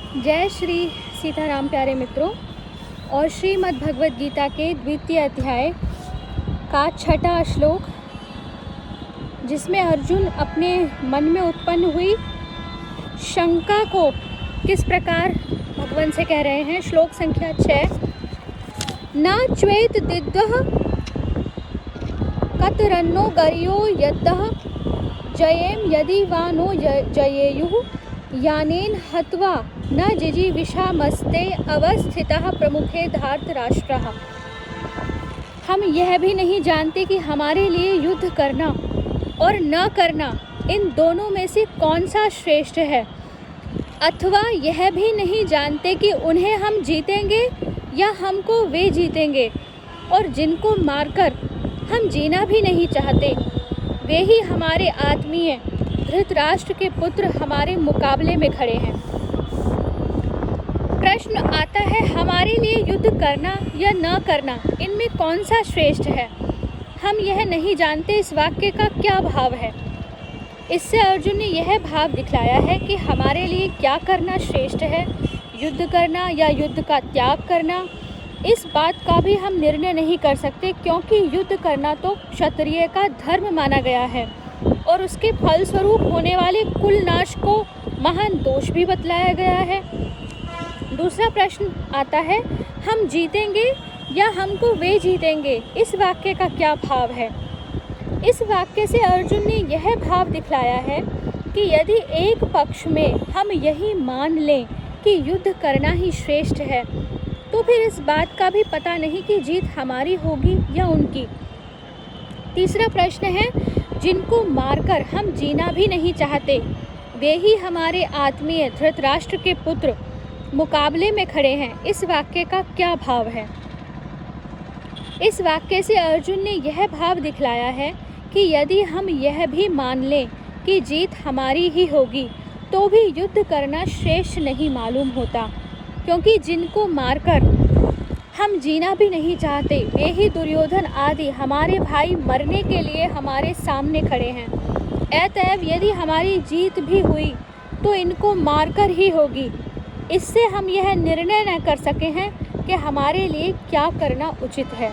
जय श्री सीताराम प्यारे मित्रों। और श्रीमद् भगवद गीता के द्वितीय अध्याय का छठा श्लोक, जिसमें अर्जुन अपने मन में उत्पन्न हुई शंका को किस प्रकार भगवान से कह रहे हैं। श्लोक संख्या 6। न च्वेत दिद्वः कतरन्नो गर्यो यद्दः जयेम यदि वा नो जयेयुः यानेन हत्वा न जिजीविषामस्ते अवस्थितः प्रमुखे धार्तराष्ट्रः। हम यह भी नहीं जानते कि हमारे लिए युद्ध करना और न करना, इन दोनों में से कौन सा श्रेष्ठ है। अथवा यह भी नहीं जानते कि उन्हें हम जीतेंगे या हमको वे जीतेंगे। और जिनको मारकर हम जीना भी नहीं चाहते, वे ही हमारे आत्मीय धृतराष्ट्र के पुत्र हमारे मुकाबले में खड़े हैं। प्रश्न आता है, हमारे लिए युद्ध करना या न करना, इनमें कौन सा श्रेष्ठ है। हम यह नहीं जानते इस वाक्य का क्या भाव है। इससे अर्जुन ने यह भाव दिखलाया है कि हमारे लिए क्या करना श्रेष्ठ है, युद्ध करना या युद्ध का त्याग करना। इस बात का भी हम निर्णय नहीं कर सकते, क्योंकि युद्ध करना तो क्षत्रिय का धर्म माना गया है और उसके फलस्वरूप होने वाले कुल नाश को महान दोष भी बतलाया गया है। दूसरा प्रश्न आता है, हम जीतेंगे या हमको वे जीतेंगे, इस वाक्य का क्या भाव है। इस वाक्य से अर्जुन ने यह भाव दिखलाया है कि यदि एक पक्ष में हम यही मान लें कि युद्ध करना ही श्रेष्ठ है, तो फिर इस बात का भी पता नहीं कि जीत हमारी होगी या उनकी। तीसरा प्रश्न है, जिनको मारकर हम जीना भी नहीं चाहते, वे ही हमारे आत्मीय धृतराष्ट्र के पुत्र मुकाबले में खड़े हैं, इस वाक्य का क्या भाव है। इस वाक्य से अर्जुन ने यह भाव दिखलाया है कि यदि हम यह भी मान लें कि जीत हमारी ही होगी, तो भी युद्ध करना श्रेष्ठ नहीं मालूम होता, क्योंकि जिनको मारकर हम जीना भी नहीं चाहते, वे ही दुर्योधन आदि हमारे भाई मरने के लिए हमारे सामने खड़े हैं। अतएव यदि हमारी जीत भी हुई तो इनको मारकर ही होगी। इससे हम यह निर्णय न कर सके हैं कि हमारे लिए क्या करना उचित है।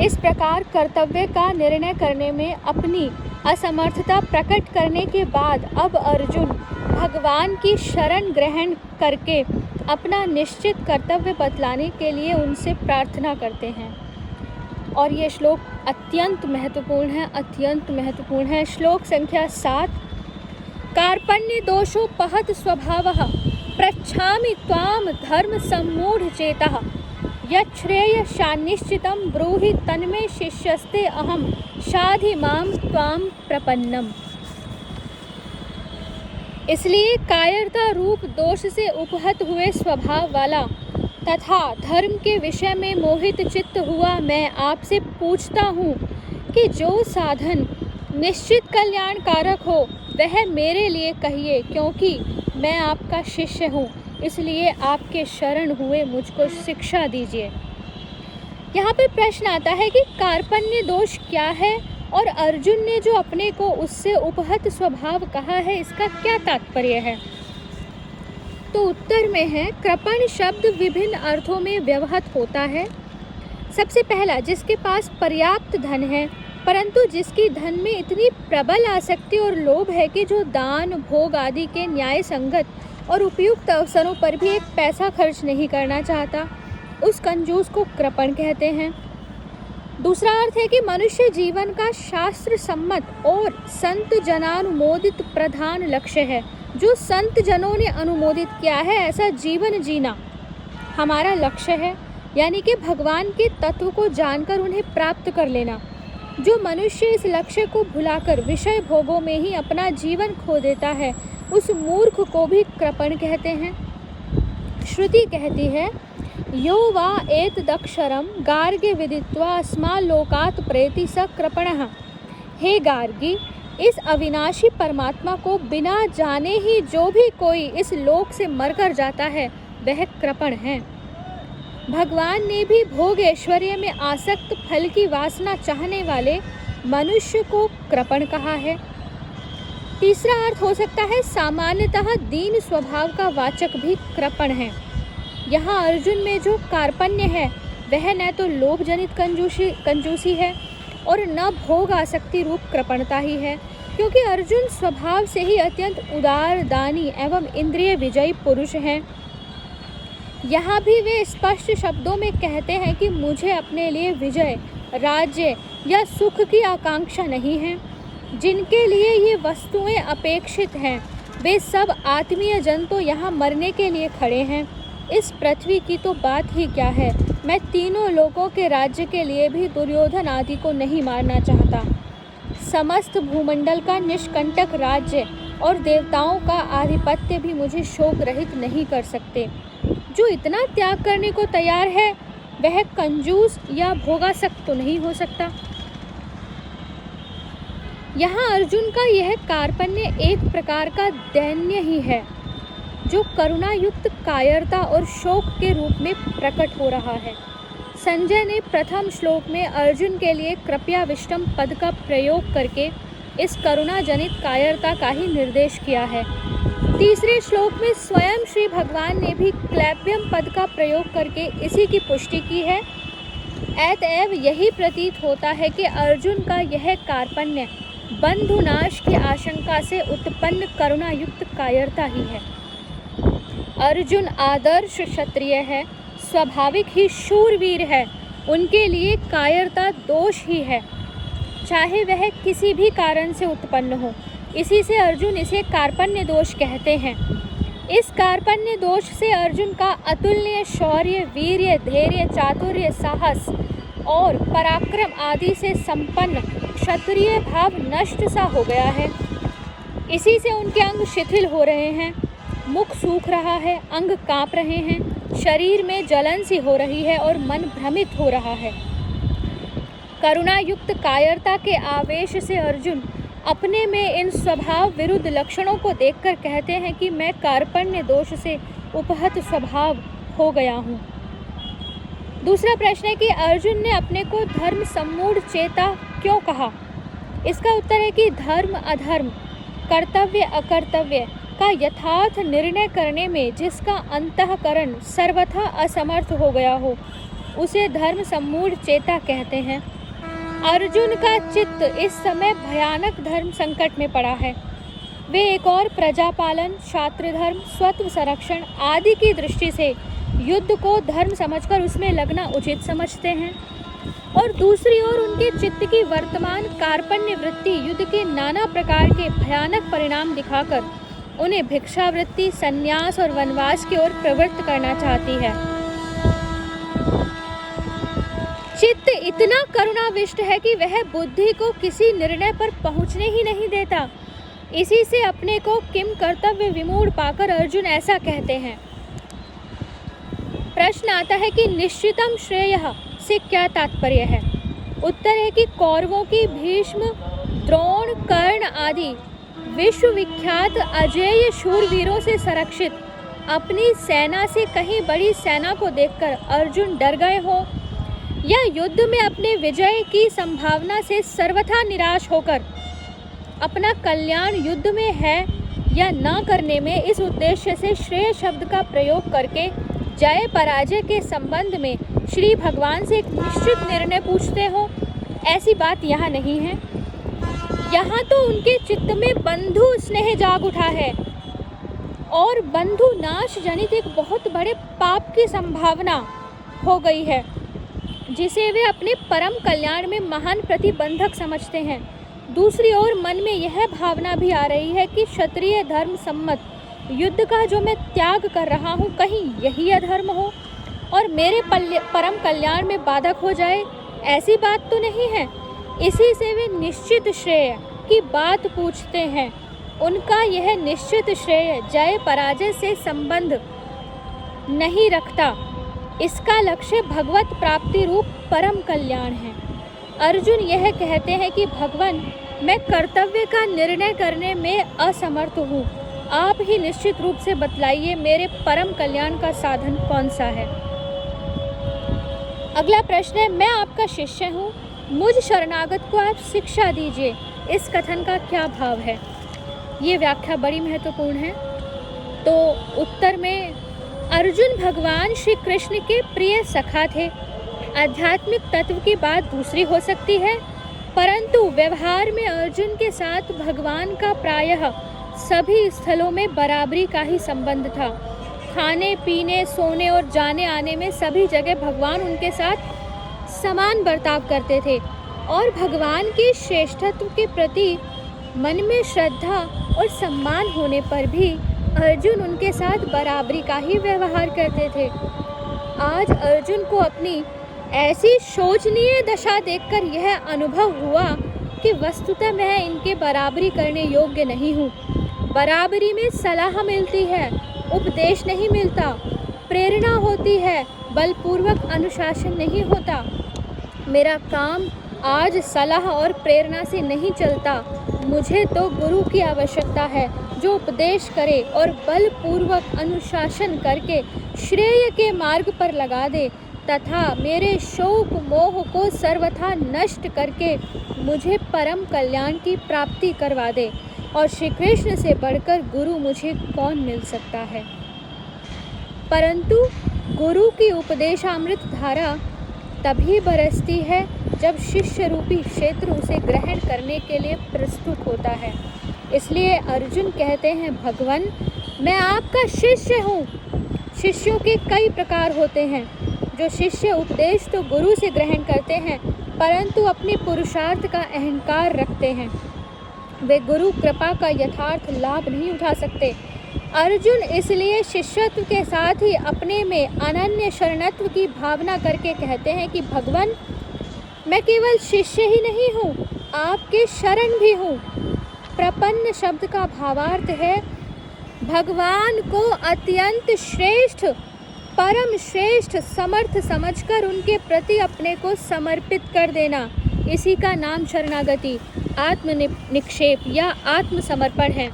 इस प्रकार कर्तव्य का निर्णय करने में अपनी असमर्थता प्रकट करने के बाद अब अर्जुन भगवान की शरण ग्रहण करके अपना निश्चित कर्तव्य बतलाने के लिए उनसे प्रार्थना करते हैं। और ये श्लोक अत्यंत महत्वपूर्ण है। श्लोक संख्या 7। कार्पण्य दोषोपहत स्वभावः पृच्छामि त्वाम धर्म सम्मूढ़ चेतः यच्छ्रेय शानिश्चितं ब्रूहि तन्मे शिष्यस्ते अहम शाधि माम त्वाम प्रपन्नम। इसलिए कायरता रूप दोष से उपहत हुए स्वभाव वाला तथा धर्म के विषय में मोहित चित्त हुआ मैं आपसे पूछता हूँ कि जो साधन निश्चित कल्याणकारक हो वह मेरे लिए कहिए, क्योंकि मैं आपका शिष्य हूँ। इसलिए आपके शरण हुए मुझको शिक्षा दीजिए। यहाँ पर प्रश्न आता है कि कार्पण्य दोष क्या है और अर्जुन ने जो अपने को उससे उपहत स्वभाव कहा है, इसका क्या तात्पर्य है। तो उत्तर में है, कृपण शब्द विभिन्न अर्थों में व्यवहृत होता है। सबसे पहला, जिसके पास पर्याप्त धन है, परंतु जिसकी धन में इतनी प्रबल आसक्ति और लोभ है कि जो दान भोग आदि के न्याय संगत और उपयुक्त अवसरों पर भी एक पैसा खर्च नहीं करना चाहता, उस कंजूस को कृपण कहते हैं। दूसरा अर्थ है कि मनुष्य जीवन का शास्त्र सम्मत और संत जनानुमोदित प्रधान लक्ष्य है। जो संत जनों ने अनुमोदित किया है, ऐसा जीवन जीना हमारा लक्ष्य है, यानी कि भगवान के तत्व को जानकर उन्हें प्राप्त कर लेना। जो मनुष्य इस लक्ष्य को भुलाकर विषय भोगों में ही अपना जीवन खो देता है, उस मूर्ख को भी कृपण कहते हैं। श्रुति कहती है, यो वा एतदक्षरम गार्ग्य विदित्वा अस्माल्लोकात् प्रेति स कृपणः। हे गार्गी, इस अविनाशी परमात्मा को बिना जाने ही जो भी कोई इस लोक से मरकर जाता है, वह कृपण है। भगवान ने भी भोग ऐश्वर्य में आसक्त फल की वासना चाहने वाले मनुष्य को कृपण कहा है। तीसरा अर्थ हो सकता है सामान्यतः दीन स्वभाव का वाचक भी कृपण है। यहाँ अर्जुन में जो कार्पण्य है वह न तो लोभ जनित कंजूसी है और न भोग आसक्ति रूप कृपणता ही है, क्योंकि अर्जुन स्वभाव से ही अत्यंत उदार, दानी एवं इंद्रिय विजयी पुरुष हैं। यहाँ भी वे स्पष्ट शब्दों में कहते हैं कि मुझे अपने लिए विजय, राज्य या सुख की आकांक्षा नहीं है। जिनके लिए ये वस्तुएं अपेक्षित हैं वे सब आत्मीय जन तो यहाँ मरने के लिए खड़े हैं। इस पृथ्वी की तो बात ही क्या है, मैं तीनों लोगों के राज्य के लिए भी दुर्योधन आदि को नहीं मारना चाहता। समस्त भूमंडल का निष्कंटक राज्य और देवताओं का आधिपत्य भी मुझे शोक रहित नहीं कर सकते। जो इतना त्याग करने को तैयार है वह कंजूस या भोगासक्त तो नहीं हो सकता। यहाँ अर्जुन का यह कार्पण्य एक प्रकार का दैन्य ही है जो करुणा युक्त कायरता और शोक के रूप में प्रकट हो रहा है। संजय ने प्रथम श्लोक में अर्जुन के लिए कृपया विष्टम पद का प्रयोग करके इस करुणा जनित कायरता का ही निर्देश किया है। तीसरे श्लोक में स्वयं श्री भगवान ने भी क्लैप्यम पद का प्रयोग करके इसी की पुष्टि की है। अतएव यही प्रतीत होता है कि अर्जुन का यह कार्पण्य बंधुनाश की आशंका से उत्पन्न करुणा युक्त कायरता ही है। अर्जुन आदर्श क्षत्रिय है, स्वाभाविक ही शूरवीर है, उनके लिए कायरता दोष ही है, चाहे वह किसी भी कारण से उत्पन्न हो। इसी से अर्जुन इसे कार्पण्य दोष कहते हैं। इस कार्पण्य दोष से अर्जुन का अतुलनीय शौर्य, वीर्य, धैर्य, चातुर्य, साहस और पराक्रम आदि से संपन्न क्षत्रिय भाव नष्ट सा हो गया है। इसी से उनके अंग शिथिल हो रहे हैं, मुख सूख रहा है, अंग कांप रहे हैं, शरीर में जलन सी हो रही है और मन भ्रमित हो रहा है। करुणा युक्त कायरता के आवेश से अर्जुन अपने में इन स्वभाव विरुद्ध लक्षणों को देखकर कहते हैं कि मैं कार्पण्य दोष से उपहत स्वभाव हो गया हूँ। दूसरा प्रश्न है कि अर्जुन ने अपने को धर्म सम्मूढ़ चेता क्यों कहा। इसका उत्तर है कि धर्म अधर्म, कर्तव्य अकर्तव्य का यथार्थ निर्णय करने में जिसका अंतःकरण सर्वथा असमर्थ हो गया हो उसे धर्म सम्मूढ़ चेता कहते हैं। अर्जुन का चित्त इस समय भयानक धर्म संकट में पड़ा है। वे एक और प्रजापालन, छात्रधर्म, स्वत्व संरक्षण आदि की दृष्टि से युद्ध को धर्म समझकर उसमें लगना उचित समझते हैं और दूसरी ओर उनके चित्त की वर्तमान कार्पण्य वृत्ति युद्ध के नाना प्रकार के भयानक परिणाम दिखाकर उन्हें भिक्षावृत्ति, संन्यास और वनवास की ओर प्रवृत्त करना चाहती है। चित्त इतना करुणाविष्ट है कि वह बुद्धि को किसी निर्णय पर पहुंचने ही नहीं देता। इसी से अपने को किम कर्तव्य विमूढ़ पाकर अर्जुन ऐसा कहते हैं। प्रश्न आता है कि निश्चितम श्रेयः से क्या तात्पर्य है। उत्तर है कि कौरवों की भीष्म, द्रोण, कर्ण आदि विश्वविख्यात अजेय शूरवीरों से संरक्षित अपनी सेना से कहीं बड़ी सेना को देखकर अर्जुन डर गए हो या युद्ध में अपने विजय की संभावना से सर्वथा निराश होकर अपना कल्याण युद्ध में है या न करने में इस उद्देश्य से श्रेय शब्द का प्रयोग करके जय पराजय के संबंध में श्री भगवान से एक निश्चित निर्णय पूछते हो। ऐसी बात यहाँ नहीं है। यहाँ तो उनके चित्त में बंधु स्नेह जाग उठा है और बंधु नाश जनित एक बहुत बड़े पाप की संभावना हो गई है जिसे वे अपने परम कल्याण में महान प्रतिबंधक समझते हैं। दूसरी ओर मन में यह भावना भी आ रही है कि क्षत्रिय धर्म सम्मत युद्ध का जो मैं त्याग कर रहा हूँ कहीं यही अधर्म हो और मेरे परम कल्याण में बाधक हो जाए, ऐसी बात तो नहीं है। इसी से वे निश्चित श्रेय की बात पूछते हैं। उनका यह निश्चित श्रेय जय पराजय से संबंध नहीं रखता। इसका लक्ष्य भगवत प्राप्ति रूप परम कल्याण है। अर्जुन यह कहते हैं कि भगवान, मैं कर्तव्य का निर्णय करने में असमर्थ हूँ, आप ही निश्चित रूप से बतलाइए मेरे परम कल्याण का साधन कौन सा है। अगला प्रश्न है, मैं आपका शिष्य हूँ, मुझ शरणागत को आप शिक्षा दीजिए। इस कथन का क्या भाव है। ये व्याख्या बड़ी महत्वपूर्ण है। तो उत्तर में अर्जुन भगवान श्री कृष्ण के प्रिय सखा थे। आध्यात्मिक तत्व की बात दूसरी हो सकती है, परंतु व्यवहार में अर्जुन के साथ भगवान का प्रायः सभी स्थलों में बराबरी का ही संबंध था। खाने पीने, सोने और जाने आने में सभी जगह भगवान उनके साथ समान बर्ताव करते थे और भगवान के श्रेष्ठत्व के प्रति मन में श्रद्धा और सम्मान होने पर भी अर्जुन उनके साथ बराबरी का ही व्यवहार करते थे। आज अर्जुन को अपनी ऐसी शोचनीय दशा देखकर यह अनुभव हुआ कि वस्तुतः मैं इनके बराबरी करने योग्य नहीं हूँ। बराबरी में सलाह मिलती है, उपदेश नहीं मिलता, प्रेरणा होती है, बलपूर्वक अनुशासन नहीं होता। मेरा काम आज सलाह और प्रेरणा से नहीं चलता। मुझे तो गुरु की आवश्यकता है जो उपदेश करे और बलपूर्वक अनुशासन करके श्रेय के मार्ग पर लगा दे तथा मेरे शोक मोह को सर्वथा नष्ट करके मुझे परम कल्याण की प्राप्ति करवा दे। और श्री कृष्ण से बढ़कर गुरु मुझे कौन मिल सकता है। परंतु गुरु की उपदेशामृत धारा तभी बरसती है जब शिष्य रूपी क्षेत्र उसे ग्रहण करने के लिए प्रस्तुत होता है। इसलिए अर्जुन कहते हैं, भगवान मैं आपका शिष्य हूँ। शिष्यों के कई प्रकार होते हैं। जो शिष्य उपदेश तो गुरु से ग्रहण करते हैं परंतु अपने पुरुषार्थ का अहंकार रखते हैं, वे गुरु कृपा का यथार्थ लाभ नहीं उठा सकते। अर्जुन इसलिए शिष्यत्व के साथ ही अपने में अनन्य शरणत्व की भावना करके कहते हैं कि भगवान मैं केवल शिष्य ही नहीं हूँ, आपके शरण भी हूँ। प्रपन्न शब्द का भावार्थ है भगवान को अत्यंत श्रेष्ठ, परम श्रेष्ठ समर्थ समझकर उनके प्रति अपने को समर्पित कर देना। इसी का नाम शरणागति, आत्मनिक्षेप या आत्मसमर्पण है।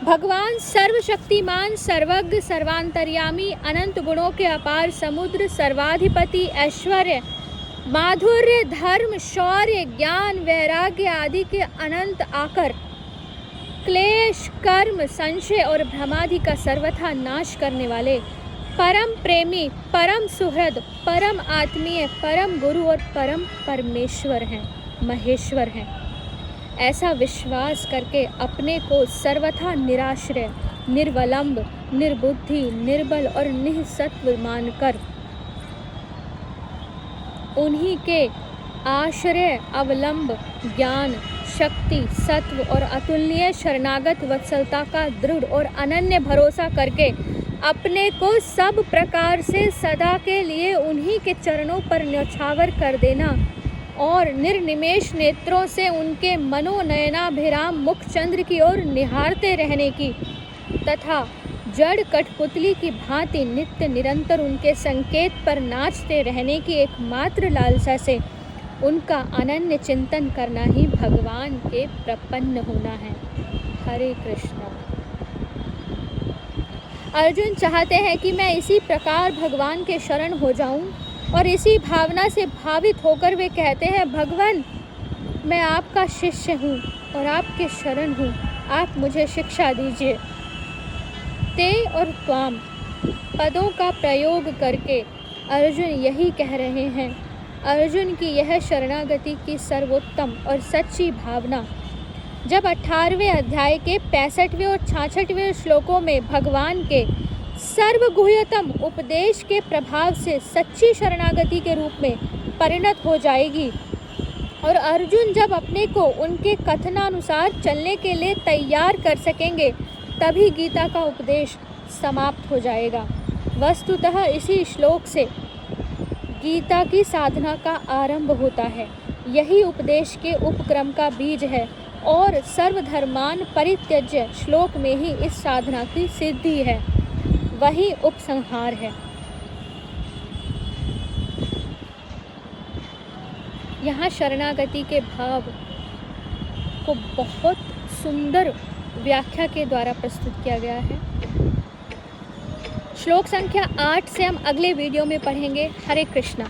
भगवान सर्वशक्तिमान, सर्वज्ञ, सर्वांतर्यामी, अनंत गुणों के अपार समुद्र, सर्वाधिपति, ऐश्वर्य, माधुर्य, धर्म, शौर्य, ज्ञान, वैराग्य आदि के अनंत आकर क्लेश, कर्म, संशय और भ्रमादि का सर्वथा नाश करने वाले परम प्रेमी, परम सुहृद, परम आत्मीय, परम गुरु और परम परमेश्वर हैं, महेश्वर हैं। ऐसा विश्वास करके अपने को सर्वथा निराश्रय, निर्वलंब, निर्बुद्धि, निर्बल और निःसत्व मानकर उन्हीं के आश्रय, अवलंब, ज्ञान, शक्ति, सत्व और अतुलनीय शरणागत वत्सलता का दृढ़ और अनन्य भरोसा करके अपने को सब प्रकार से सदा के लिए उन्हीं के चरणों पर न्यौछावर कर देना और निर्निमेष नेत्रों से उनके मनोनयनाभिराम मुख चंद्र की ओर निहारते रहने की तथा जड़ कठपुतली की भांति नित्य निरंतर उनके संकेत पर नाचते रहने की एकमात्र लालसा से उनका अनन्य चिंतन करना ही भगवान के प्रपन्न होना है। हरे कृष्णा। अर्जुन चाहते हैं कि मैं इसी प्रकार भगवान के शरण हो जाऊं और इसी भावना से भावित होकर वे कहते हैं, भगवान मैं आपका शिष्य हूँ और आपके शरण हूँ, आप मुझे शिक्षा दीजिए। ते और त्वाम पदों का प्रयोग करके अर्जुन यही कह रहे हैं। अर्जुन की यह शरणागति की सर्वोत्तम और सच्ची भावना जब 18वें अध्याय के 65वें और 66वें श्लोकों में भगवान के सर्वगुह्यतम उपदेश के प्रभाव से सच्ची शरणागति के रूप में परिणत हो जाएगी और अर्जुन जब अपने को उनके कथनानुसार चलने के लिए तैयार कर सकेंगे तभी गीता का उपदेश समाप्त हो जाएगा। वस्तुतः इसी श्लोक से गीता की साधना का आरंभ होता है। यही उपदेश के उपक्रम का बीज है और सर्वधर्मान परित्यज्य श्लोक में ही इस साधना की सिद्धि है, वही उपसंहार है। यहाँ शरणागति के भाव को बहुत सुंदर व्याख्या के द्वारा प्रस्तुत किया गया है। श्लोक संख्या 8 से हम अगले वीडियो में पढ़ेंगे। हरे कृष्णा।